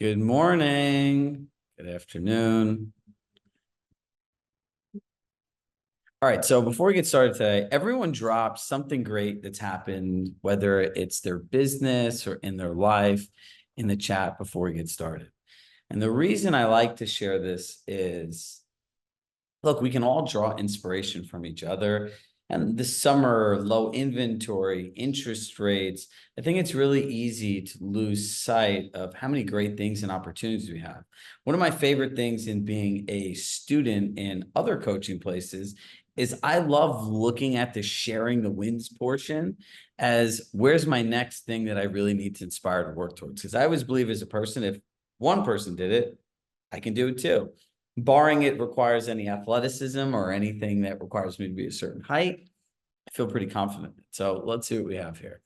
Good morning. Good afternoon. All right. So before we get started today, everyone drop something great that's happened, whether it's their business or in their life, in the chat before we get started. And the reason I like to share this is, look, we can all draw inspiration from each other. And the summer, low inventory, interest rates, I think it's really easy to lose sight of how many great things and opportunities we have. One of my favorite things in being a student in other coaching places is I love looking at the sharing the wins portion as where's my next thing that I really need to inspire to work towards. Because I always believe as a person, if one person did it, I can do it too. Barring it requires any athleticism or anything that requires me to be a certain height, I feel pretty confident. So let's see what we have here.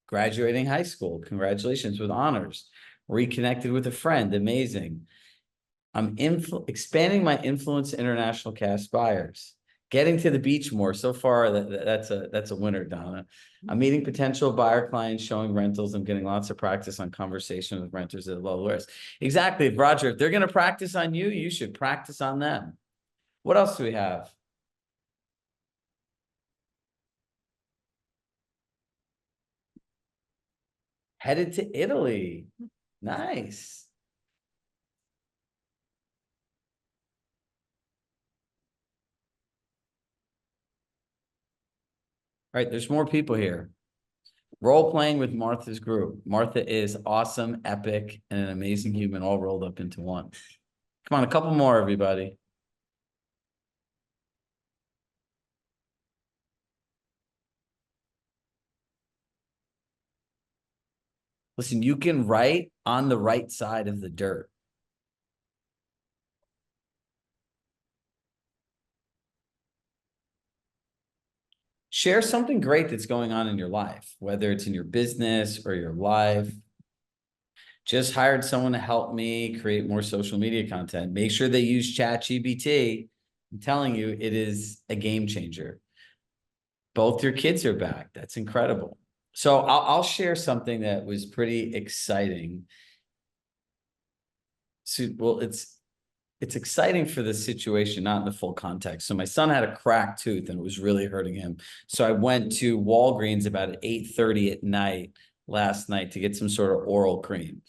Graduating high school, congratulations with honors. Reconnected with a friend, amazing. I'm expanding my influence to international cast buyers. Getting to the beach more. So far, that's a winner, Donna. I'm meeting potential buyer clients, showing rentals. I'm getting lots of practice on conversation with renters at low risk. Exactly, Roger. If they're going to practice on you, you should practice on them. What else do we have? Headed to Italy. Nice. All right, there's more people here. Role playing with Martha's group. Martha is awesome, epic, and an amazing human all rolled up into one. Come on, a couple more, everybody. Listen, you can write on the right side of the dirt. Share something great that's going on in your life, whether it's in your business or your life. Just hired someone to help me create more social media content. Make sure they use ChatGPT. I'm telling you, it is a game changer. Both your kids are back. That's incredible. So I'll share something that was pretty exciting. So, well, it's exciting for the situation, not in the full context. So my son had a cracked tooth and it was really hurting him. So I went to Walgreens about at 8:30 at night last night to get some sort of oral cream.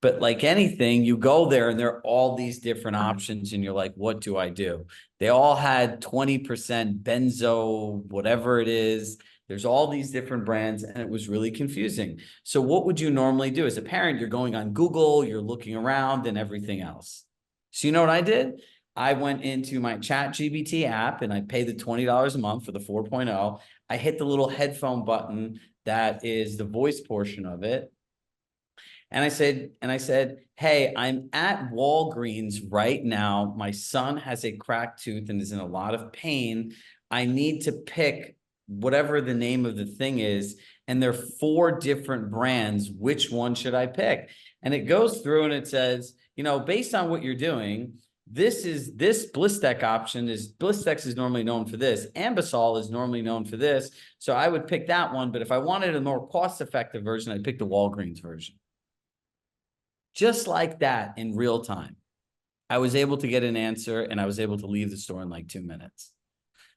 But like anything, you go there and there are all these different options and you're like, what do I do? They all had 20% benzo, whatever it is. There's all these different brands and it was really confusing. So what would you normally do? As a parent, you're going on Google, you're looking around and everything else. So you know what I did? I went into my ChatGPT app and I paid the $20 a month for the 4.0. I hit the little headphone button that is the voice portion of it. And I said, hey, I'm at Walgreens right now. My son has a cracked tooth and is in a lot of pain. I need to pick whatever the name of the thing is. And there are 4 different brands. Which one should I pick? And it goes through and it says, you know, based on what you're doing, this Blistex option is Blistex is normally known for this. Ambisol is normally known for this. So I would pick that one. But if I wanted a more cost-effective version, I'd pick the Walgreens version. Just like that in real time. I was able to get an answer and I was able to leave the store in like 2 minutes.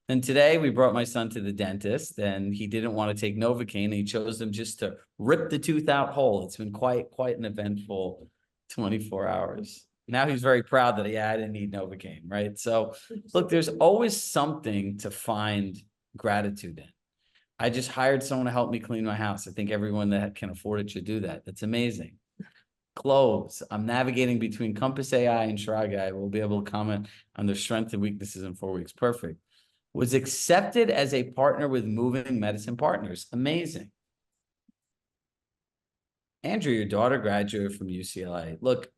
Then today we brought my son to the dentist and he didn't want to take Novocaine and he chose them just to rip the tooth out whole. It's been quite an eventful 24 hours. Now he's very proud that, yeah, I didn't need Novocaine, right? So look, there's always something to find gratitude in. I just hired someone to help me clean my house. I think everyone that can afford it should do that. That's amazing. Clothes. I'm navigating between Compass AI and Chirag AI. We'll be able to comment on their strengths and weaknesses in 4 weeks. Perfect. Was accepted as a partner with Moving Medicine Partners. Amazing. Andrew, your daughter graduated from UCLA. Look,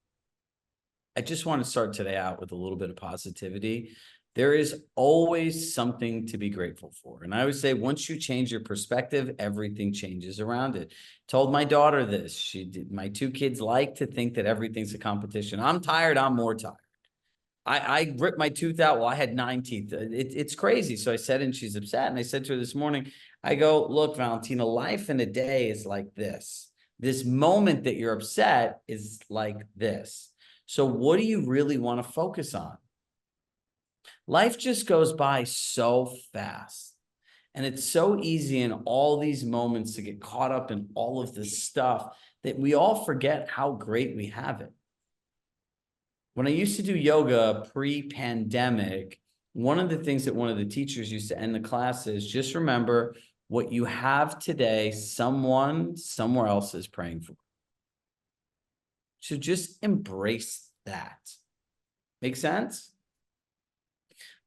I just want to start today out with a little bit of positivity. There is always something to be grateful for. And I would say once you change your perspective, everything changes around it. Told my daughter this. My 2 kids like to think that everything's a competition. I'm tired. I'm more tired. I ripped my tooth out. Well, I had 9 teeth. It's crazy. So I said, and she's upset. And I said to her this morning, I go, look, Valentina, life in a day is like this. This moment that you're upset is like this. So what do you really want to focus on? Life just goes by so fast. And it's so easy in all these moments to get caught up in all of this stuff that we all forget how great we have it. When I used to do yoga pre-pandemic, one of the things that one of the teachers used to end the class is just remember what you have today, someone somewhere else is praying for. So just embrace that. Make sense?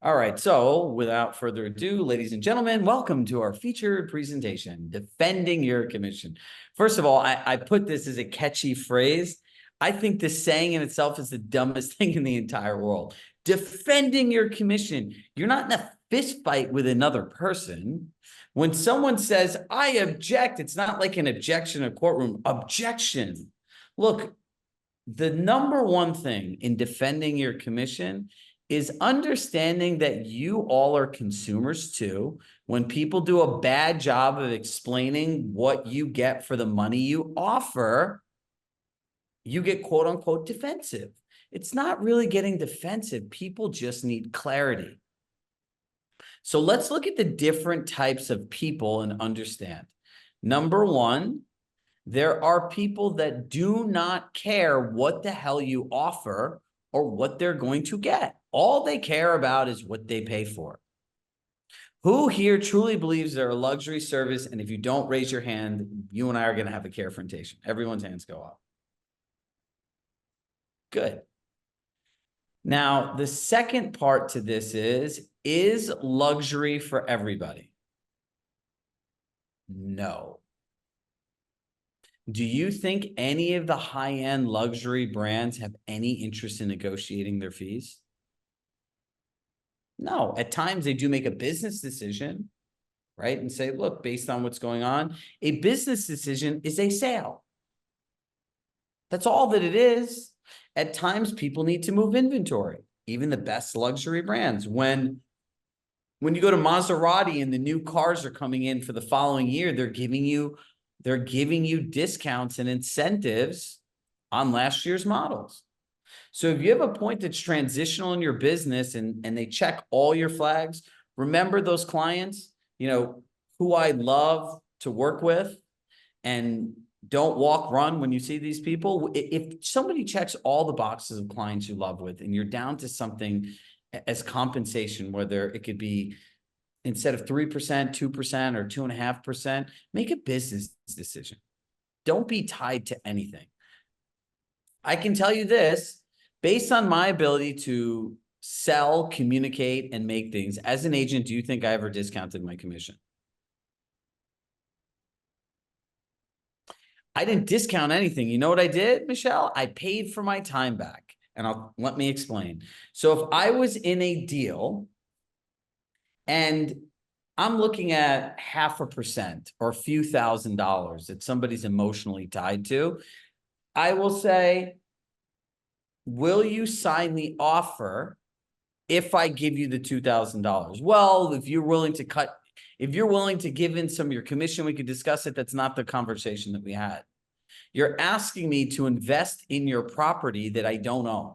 All right, so without further ado, ladies and gentlemen, welcome to our featured presentation, Defending Your Commission. First of all, I put this as a catchy phrase. I think this saying in itself is the dumbest thing in the entire world. Defending your commission. You're not in a fist fight with another person. When someone says, I object, it's not like an objection in a courtroom. Objection. Look, the number one thing in defending your commission is understanding that you all are consumers too. When people do a bad job of explaining what you get for the money you offer, you get quote unquote defensive. It's not really getting defensive. People just need clarity. So let's look at the different types of people and understand. Number one, there are people that do not care what the hell you offer or what they're going to get. All they care about is what they pay for. Who here truly believes they're a luxury service? And if you don't raise your hand, you and I are going to have a confrontation. Everyone's hands go up. Good. Now, the second part to this is luxury for everybody? No. Do you think any of the high-end luxury brands have any interest in negotiating their fees? No. At times they do make a business decision, right? And say, look, based on what's going on, a business decision is a sale. That's all that it is. At times people need to move inventory, even the best luxury brands. When you go to Maserati and the new cars are coming in for the following year, they're giving you discounts and incentives on last year's models. So if you have a point that's transitional in your business and they check all your flags, remember those clients, who I love to work with, and don't walk, run when you see these people. If somebody checks all the boxes of clients you love with, and you're down to something as compensation, whether it could be instead of 3%, 2% or 2.5%, make a business decision. Don't be tied to anything. I can tell you this, based on my ability to sell, communicate, and make things, as an agent, do you think I ever discounted my commission? I didn't discount anything. You know what I did, Michelle? I paid for my time back. And let me explain. So if I was in a deal and I'm looking at 0.5% or a few $1,000s that somebody's emotionally tied to, I will say, will you sign the offer if I give you the $2,000? Well, if you're willing to give in some of your commission, we could discuss it. That's not the conversation that we had. You're asking me to invest in your property that I don't own.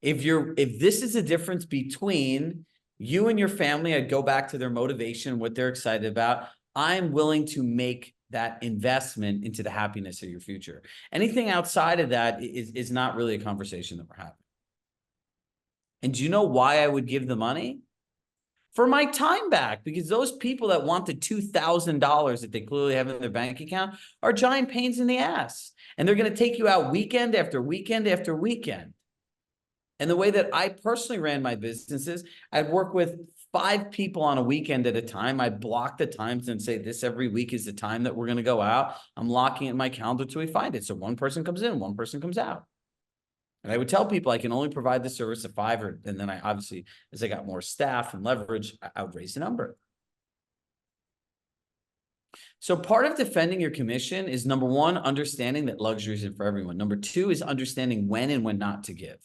If this is a difference between you and your family, I'd go back to their motivation, what they're excited about. I'm willing to make that investment into the happiness of your future. Anything outside of that is not really a conversation that we're having. And do you know why I would give the money? For my time back, because those people that want the $2,000 that they clearly have in their bank account are giant pains in the ass. And they're going to take you out weekend after weekend after weekend. And the way that I personally ran my businesses, I'd work with 5 people on a weekend at a time. I'd block the times and say, this every week is the time that we're going to go out. I'm locking it in my calendar till we find it. So one person comes in, one person comes out. And I would tell people I can only provide the service of 5, and then I obviously, as I got more staff and leverage, I would raise the number. So part of defending your commission is, number one, understanding that luxury isn't for everyone. Number 2 is understanding when and when not to give.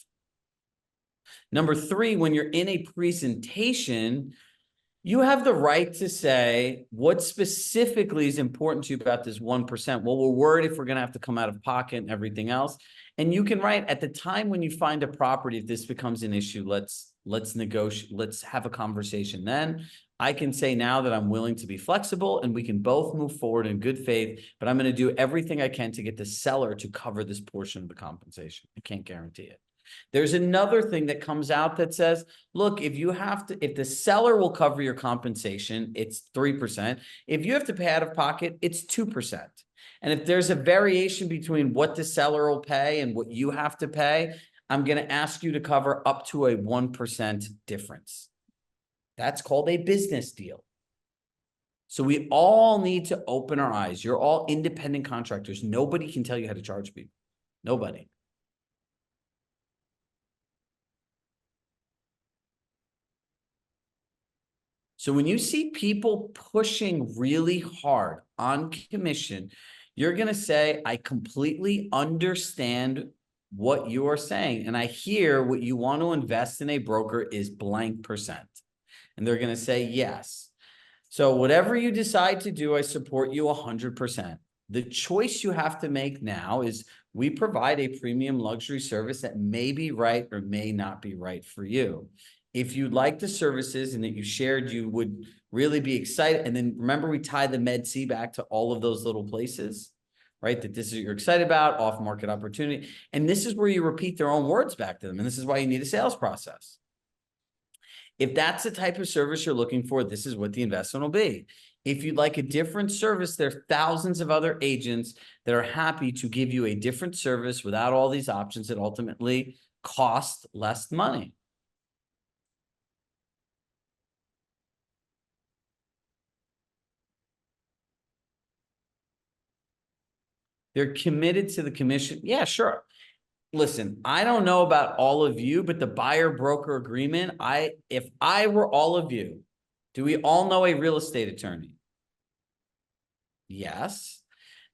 Number 3, when you're in a presentation, You have the right to say what specifically is important to you about this 1%. Well, we're worried if we're going to have to come out of pocket and everything else. And you can write at the time when you find a property, if this becomes an issue, let's negotiate, let's have a conversation. Then I can say now that I'm willing to be flexible and we can both move forward in good faith, but I'm going to do everything I can to get the seller to cover this portion of the compensation. I can't guarantee it. There's another thing that comes out that says, look, if the seller will cover your compensation, it's 3%. If you have to pay out of pocket, it's 2%. And if there's a variation between what the seller will pay and what you have to pay, I'm going to ask you to cover up to a 1% difference. That's called a business deal. So we all need to open our eyes. You're all independent contractors. Nobody can tell you how to charge people. Nobody. So when you see people pushing really hard on commission, you're going to say, I completely understand what you are saying. And I hear what you want to invest in a broker is blank percent. And they're going to say, yes. So whatever you decide to do, I support you 100%. The choice you have to make now is we provide a premium luxury service that may be right or may not be right for you. If you like the services and that you shared, you would really be excited. And then remember, we tie the Med C back to all of those little places, right? That this is what you're excited about, off-market opportunity. And this is where you repeat their own words back to them. And this is why you need a sales process. If that's the type of service you're looking for, this is what the investment will be. If you'd like a different service, there are thousands of other agents that are happy to give you a different service without all these options that ultimately cost less money. They're committed to the commission. Yeah, sure. Listen, I don't know about all of you, but the buyer broker agreement, if I were all of you, do we all know a real estate attorney? Yes.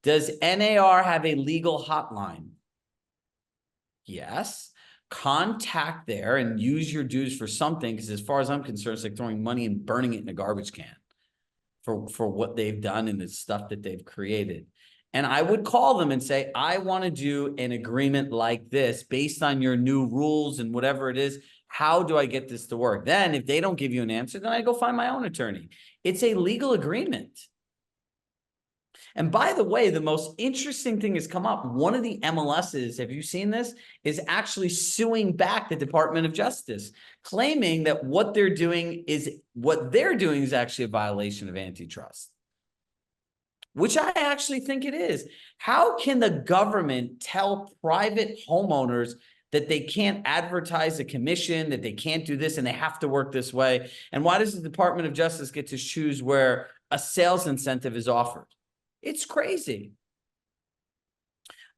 Does NAR have a legal hotline? Yes. Contact there and use your dues for something, because as far as I'm concerned, it's like throwing money and burning it in a garbage can for what they've done and the stuff that they've created. And I would call them and say, I want to do an agreement like this based on your new rules and whatever it is. How do I get this to work? Then if they don't give you an answer, then I go find my own attorney. It's a legal agreement. And by the way, the most interesting thing has come up. One of the MLSs, have you seen this, is actually suing back the Department of Justice, claiming that what they're doing is actually a violation of antitrust, which I actually think it is. How can the government tell private homeowners that they can't advertise a commission, that they can't do this, and they have to work this way? And why does the Department of Justice get to choose where a sales incentive is offered? It's crazy.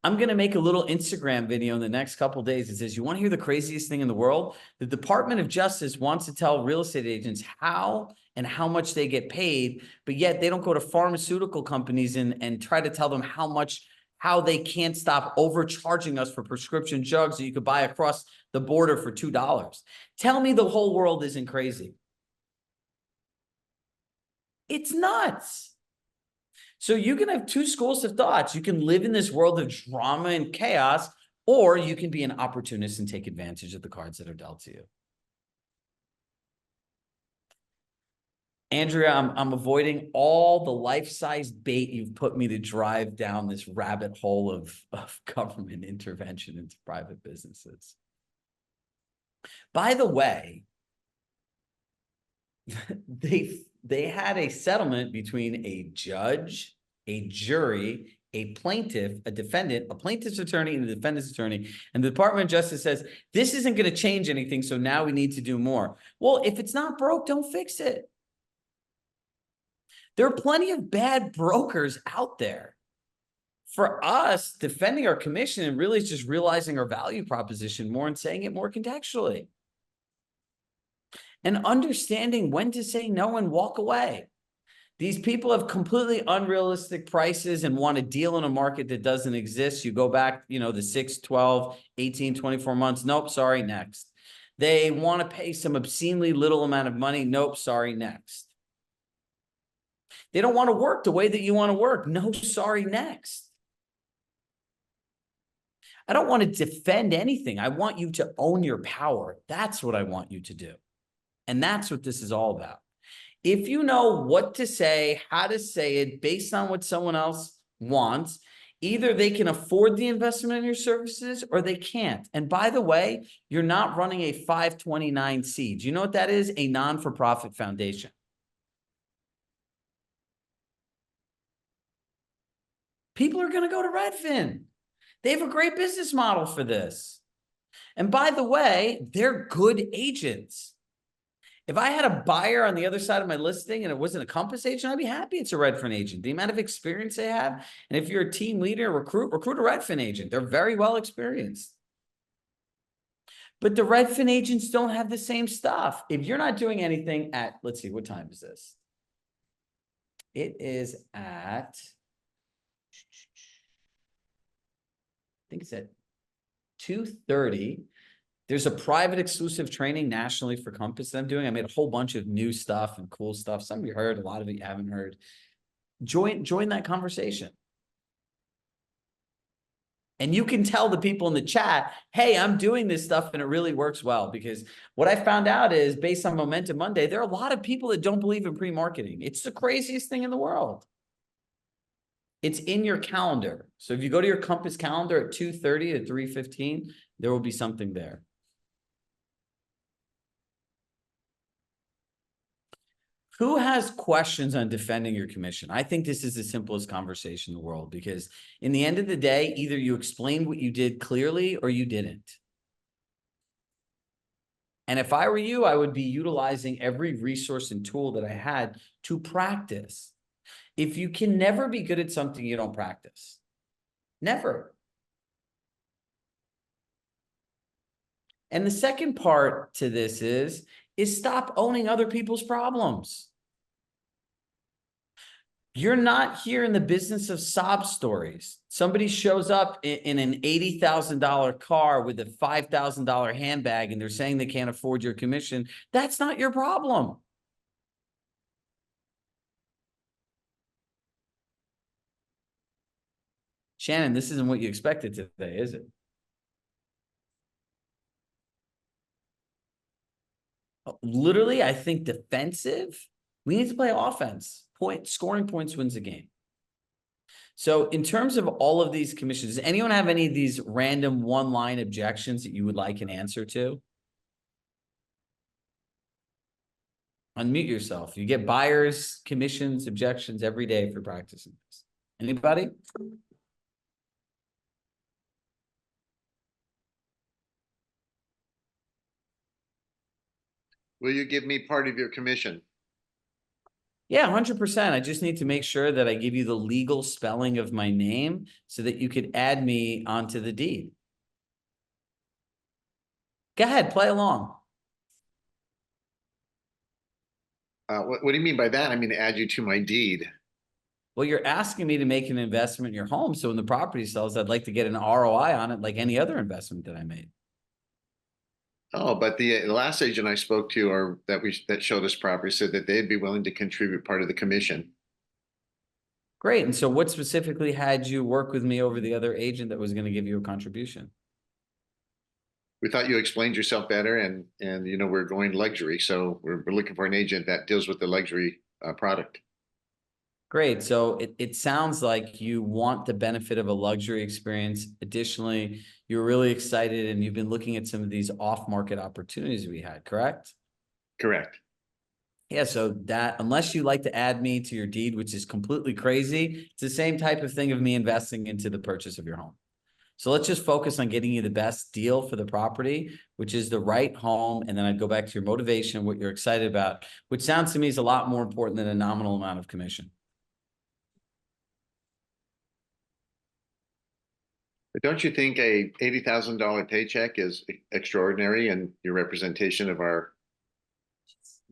I'm going to make a little Instagram video in the next couple of days. It says, you want to hear the craziest thing in the world? The Department of Justice wants to tell real estate agents how and how much they get paid, but yet they don't go to pharmaceutical companies and try to tell them how they can't stop overcharging us for prescription drugs that you could buy across the border for $2. Tell me the whole world isn't crazy. It's nuts. So you can have two schools of thoughts. You can live in this world of drama and chaos, or you can be an opportunist and take advantage of the cards that are dealt to you. Andrea, I'm avoiding all the life-size bait you've put me to drive down this rabbit hole of government intervention into private businesses. By the way, they had a settlement between a judge, a jury, a plaintiff, a defendant, a plaintiff's attorney, and a defendant's attorney. And the Department of Justice says, this isn't going to change anything, so now we need to do more. Well, if it's not broke, don't fix it. There are plenty of bad brokers out there. For us, defending our commission and really just realizing our value proposition more and saying it more contextually. And understanding when to say no and walk away. These people have completely unrealistic prices and want to deal in a market that doesn't exist. You go back, the 6, 12, 18, 24 months. Nope, sorry, next. They want to pay some obscenely little amount of money. Nope, sorry, next. They don't want to work the way that you want to work. No, sorry, next. I don't want to defend anything. I want you to own your power. That's what I want you to do. And that's what this is all about. If you know what to say, how to say it based on what someone else wants, either they can afford the investment in your services or they can't. And by the way, you're not running a 529C. Do you know what that is? A non-for-profit foundation. People are going to go to Redfin. They have a great business model for this. And by the way, they're good agents. If I had a buyer on the other side of my listing and it wasn't a Compass agent, I'd be happy it's a Redfin agent. The amount of experience they have. And if you're a team leader, recruit a Redfin agent. They're very well experienced. But the Redfin agents don't have the same stuff. If you're not doing anything at, let's see, what time is this? It is at, I think it's at 2:30. There's a private exclusive training nationally for Compass that I'm doing. I made a whole bunch of new stuff and cool stuff. Some of you heard, a lot of it you haven't heard. Join that conversation. And you can tell the people in the chat, hey, I'm doing this stuff and it really works well. Because what I found out is based on Momentum Monday, there are a lot of people that don't believe in pre-marketing. It's the craziest thing in the world. It's in your calendar. So if you go to your Compass calendar at 2:30 to 3:15, there will be something there. Who has questions on defending your commission? I think this is the simplest conversation in the world because in the end of the day, either you explained what you did clearly or you didn't. And if I were you, I would be utilizing every resource and tool that I had to practice. If you can never be good at something you don't practice, never. And the second part to this is stop owning other people's problems. You're not here in the business of sob stories. Somebody shows up in an $80,000 car with a $5,000 handbag and they're saying they can't afford your commission. That's not your problem. Shannon, this isn't what you expected today, is it? Literally, I think defensive. We need to play offense. Scoring points wins the game. So in terms of all of these commissions, does anyone have any of these random one-line objections that you would like an answer to? Unmute yourself. You get buyers, commissions, objections every day for practicing this. Anybody? Will you give me part of your commission? Yeah, 100%. I just need to make sure that I give you the legal spelling of my name so that you could add me onto the deed. Go ahead, play along. What do you mean by that? I mean, add you to my deed. Well, you're asking me to make an investment in your home. So when the property sells, I'd like to get an ROI on it like any other investment that I made. Oh, but the last agent I spoke to or that showed us property said that they'd be willing to contribute part of the commission. Great. And so what specifically had you work with me over the other agent that was going to give you a contribution? We thought you explained yourself better and you know, we're going luxury. So we're looking for an agent that deals with the luxury product. Great. So it sounds like you want the benefit of a luxury experience. Additionally, you're really excited and you've been looking at some of these off-market opportunities we had, correct? Correct. Yeah, so that unless you like to add me to your deed, which is completely crazy, it's the same type of thing of me investing into the purchase of your home. So let's just focus on getting you the best deal for the property, which is the right home. And then I'd go back to your motivation, what you're excited about, which sounds to me is a lot more important than a nominal amount of commission. But don't you think a $80,000 paycheck is extraordinary in your representation of our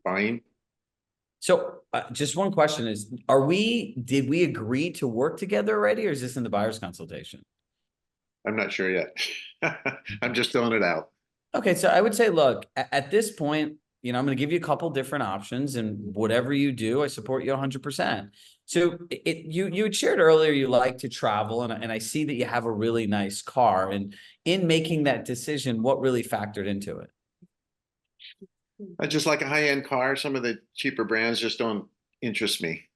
buying? So just one question is, did we agree to work together already, or is this in the buyer's consultation? I'm not sure yet. I'm just throwing it out. Okay, so I would say, look, at this point, I'm going to give you a couple different options, and whatever you do, I support you 100%. So you had shared earlier you like to travel, and I see that you have a really nice car. And in making that decision, what really factored into it? I just like a high-end car. Some of the cheaper brands just don't interest me.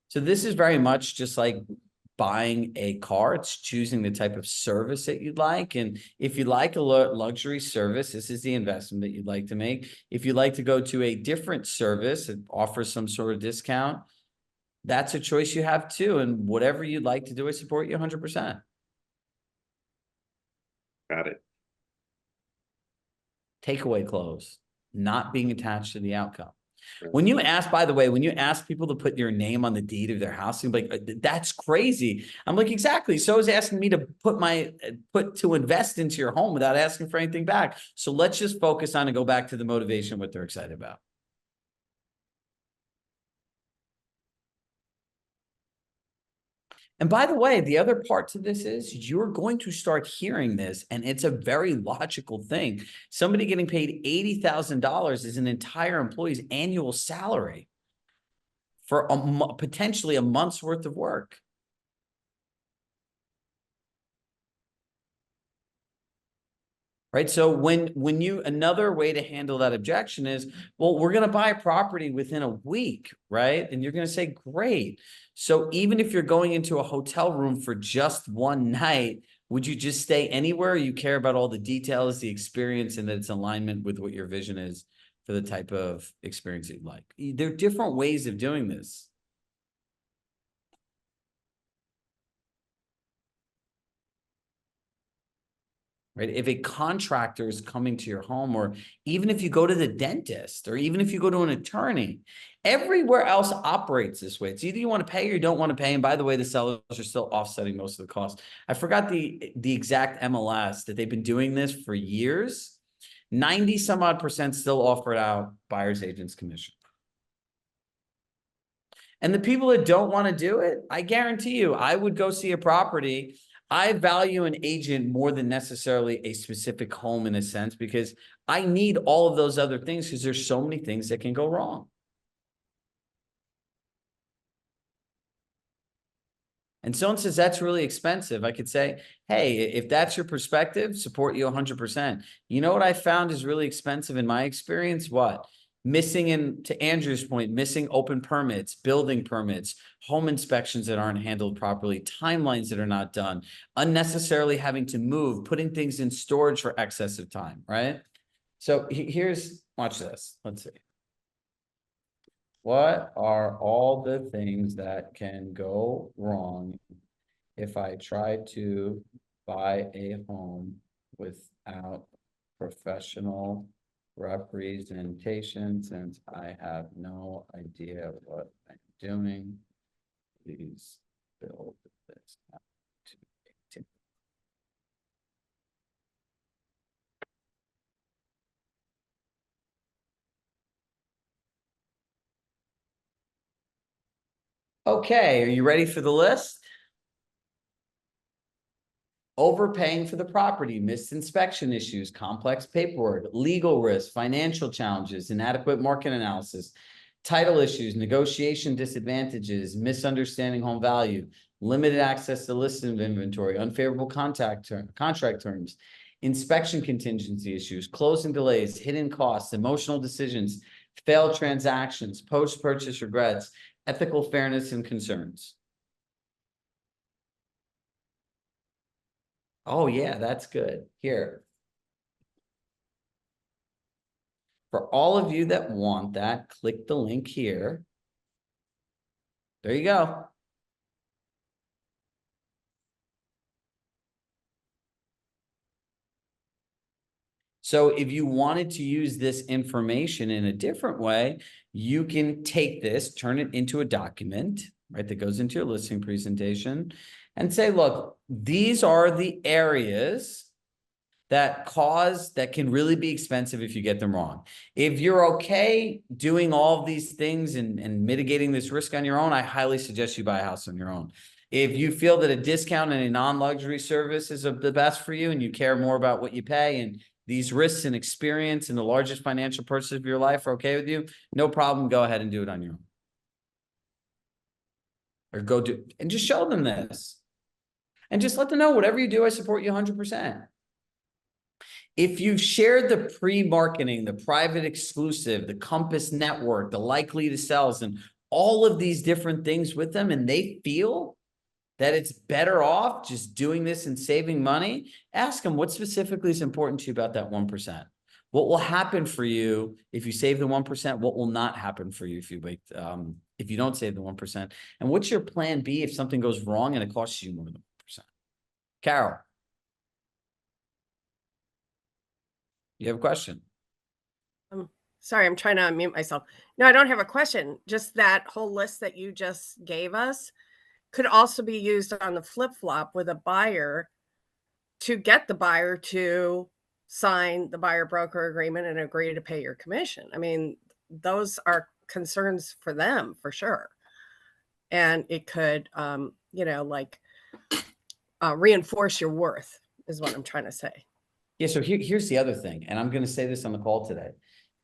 So this is very much just like buying a car. It's choosing the type of service that you'd like. And if you like a luxury service, this is the investment that you'd like to make. If you'd like to go to a different service that offers some sort of discount, that's a choice you have too. And whatever you'd like to do, I support you 100%. Got it. Takeaway clothes, not being attached to the outcome. Right. When you ask, by the way, when you ask people to put your name on the deed of their house, you're like, that's crazy. I'm like, exactly. So is asking me to to invest into your home without asking for anything back. So let's just focus on and go back to the motivation, what they're excited about. And by the way, the other part to this is you're going to start hearing this, and it's a very logical thing. Somebody getting paid $80,000 is an entire employee's annual salary for potentially a month's worth of work. Right. So another way to handle that objection is, well, we're going to buy a property within a week, right? And you're going to say, great. So even if you're going into a hotel room for just one night, would you just stay anywhere? You care about all the details, the experience, and that it's alignment with what your vision is for the type of experience you'd like. There are different ways of doing this. Right? If a contractor is coming to your home, or even if you go to the dentist, or even if you go to an attorney, everywhere else operates this way. It's either you want to pay or you don't want to pay. And by the way, the sellers are still offsetting most of the costs. I forgot the exact MLS that they've been doing this for years. 90 some odd percent still offered out buyer's agent's commission. And the people that don't want to do it, I guarantee you, I would go see a property. I value an agent more than necessarily a specific home in a sense, because I need all of those other things, because there's so many things that can go wrong. And someone says that's really expensive. I could say, hey, if that's your perspective, support you 100%. You know what I found is really expensive in my experience? What? To Andrew's point, missing open permits, building permits, home inspections that aren't handled properly, timelines that are not done, unnecessarily having to move, putting things in storage for excessive time, right? So watch this. Let's see. What are all the things that can go wrong if I try to buy a home without professional representation, since I have no idea what I'm doing? Please build this out to 18. Okay, are you ready for the list? Overpaying for the property, missed inspection issues, complex paperwork, legal risks, financial challenges, inadequate market analysis, title issues, negotiation disadvantages, misunderstanding home value, limited access to listed inventory, unfavorable contract terms, inspection contingency issues, closing delays, hidden costs, emotional decisions, failed transactions, post-purchase regrets, ethical fairness and concerns. Oh, yeah, that's good. Here. For all of you that want that, click the link here. There you go. So if you wanted to use this information in a different way, you can take this, turn it into a document, right, that goes into your listing presentation, and say, look, these are the areas that can really be expensive if you get them wrong. If you're okay doing all of these things and mitigating this risk on your own, I highly suggest you buy a house on your own. If you feel that a discount and a non-luxury service is the best for you, and you care more about what you pay and these risks and experience in the largest financial purchase of your life are okay with you, no problem. Go ahead and do it on your own. Or go do, and just show them this. And just let them know, whatever you do, I support you 100%. If you've shared the pre-marketing, the private exclusive, the Compass network, the likely to sells, and all of these different things with them, and they feel that it's better off just doing this and saving money, ask them what specifically is important to you about that 1%. What will happen for you if you save the 1%? What will not happen for you if you wait, if you don't save the 1%? And what's your plan B if something goes wrong and it costs you more than 1%? Carol, you have a question? Sorry, I'm trying to unmute myself. No, I don't have a question. Just that whole list that you just gave us could also be used on the flip-flop with a buyer to get the buyer to sign the buyer broker agreement and agree to pay your commission. I mean, those are concerns for them for sure. And it could, you know, like reinforce your worth is what I'm trying to say. Yeah, so here's the other thing, and I'm going to say this on the call today.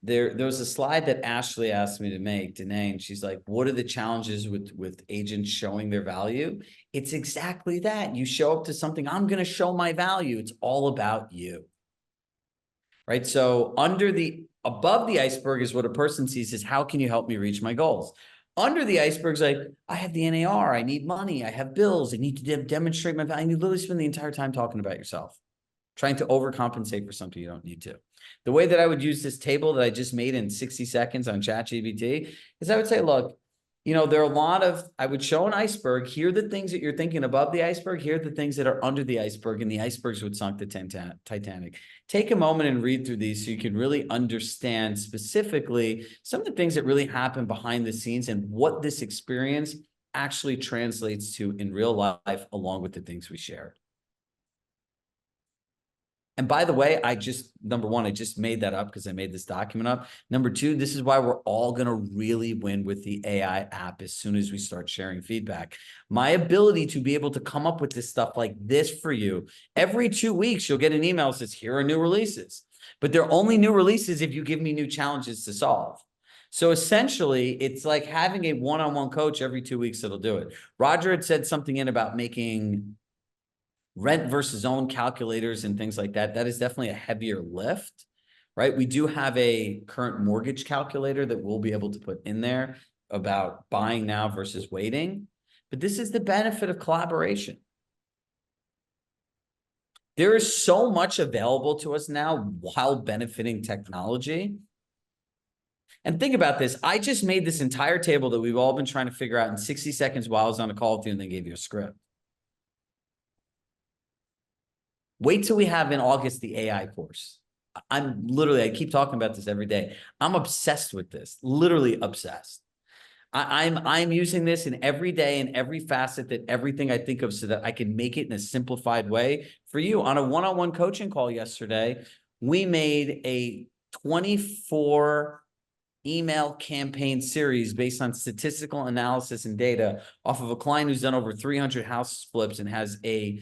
There was a slide that Ashley asked me to make, Danae, and she's like, what are the challenges with agents showing their value? It's exactly that. You show up to something, I'm going to show my value. It's all about you, right? So above the iceberg is what a person sees is, how can you help me reach my goals? Under the iceberg is like, I have the NAR, I need money, I have bills, I need to demonstrate my value. And you literally spend the entire time talking about yourself, trying to overcompensate for something you don't need to. The way that I would use this table that I just made in 60 seconds on ChatGPT is I would say, look, you know, there are a lot of, I would show an iceberg. Here are the things that you're thinking above the iceberg. Here are the things that are under the iceberg, and the icebergs would sunk the Titanic. Take a moment and read through these so you can really understand specifically some of the things that really happen behind the scenes and what this experience actually translates to in real life, along with the things we shared. And by the way, number one, I just made that up because I made this document up. Number two, this is why we're all going to really win with the AI app as soon as we start sharing feedback. My ability to be able to come up with this stuff like this for you, every 2 weeks, you'll get an email that says, here are new releases. But they're only new releases if you give me new challenges to solve. So essentially, it's like having a one-on-one coach every 2 weeks that'll do it. Roger had said something in about making rent versus own calculators and things like that. That is definitely a heavier lift, right? We do have a current mortgage calculator that we'll be able to put in there about buying now versus waiting. But this is the benefit of collaboration. There is so much available to us now while benefiting technology. And think about this. I just made this entire table that we've all been trying to figure out in 60 seconds while I was on a call with you, and then gave you a script. Wait till we have in August the AI course. I keep talking about this every day. I'm obsessed with this, literally obsessed. I'm using this in every day in every facet that everything I think of so that I can make it in a simplified way for you. On a one-on-one coaching call yesterday, we made a 24 email campaign series based on statistical analysis and data off of a client who's done over 300 house flips and has a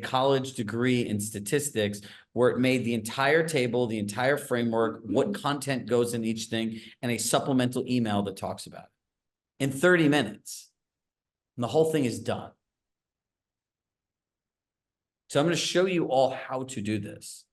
college degree in statistics, where it made the entire table, the entire framework, what content goes in each thing, and a supplemental email that talks about it in 30 minutes. And the whole thing is done. So I'm going to show you all how to do this.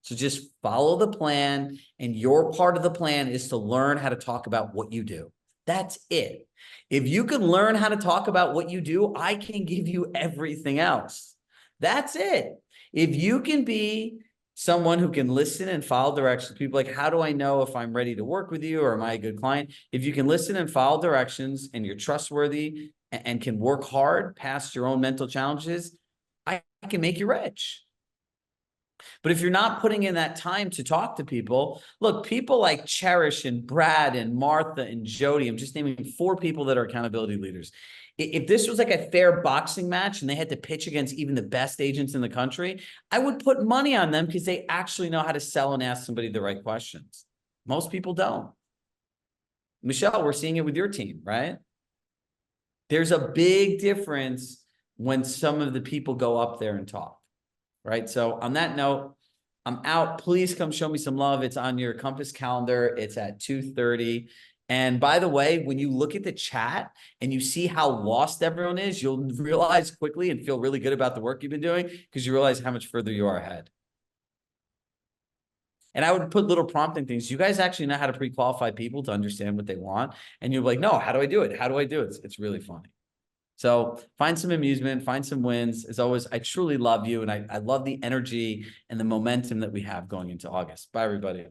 So just follow the plan, and your part of the plan is to learn how to talk about what you do. That's it. If you can learn how to talk about what you do, I can give you everything else. That's it. If you can be someone who can listen and follow directions, people like, how do I know if I'm ready to work with you, or am I a good client? If you can listen and follow directions and you're trustworthy and can work hard past your own mental challenges, I can make you rich. But if you're not putting in that time to talk to people, look, people like Cherish and Brad and Martha and Jody, I'm just naming 4 people that are accountability leaders. If this was like a fair boxing match and they had to pitch against even the best agents in the country, I would put money on them because they actually know how to sell and ask somebody the right questions. Most people don't. Michelle, we're seeing it with your team, right? There's a big difference when some of the people go up there and talk. Right. So on that note, I'm out. Please come show me some love. It's on your Compass calendar. It's at 2:30. And by the way, when you look at the chat and you see how lost everyone is, you'll realize quickly and feel really good about the work you've been doing because you realize how much further you are ahead. And I would put little prompting things. You guys actually know how to pre-qualify people to understand what they want. And you're like, no, how do I do it? How do I do it? It's really funny. So find some amusement, find some wins. As always, I truly love you. And I love the energy and the momentum that we have going into August. Bye, everybody.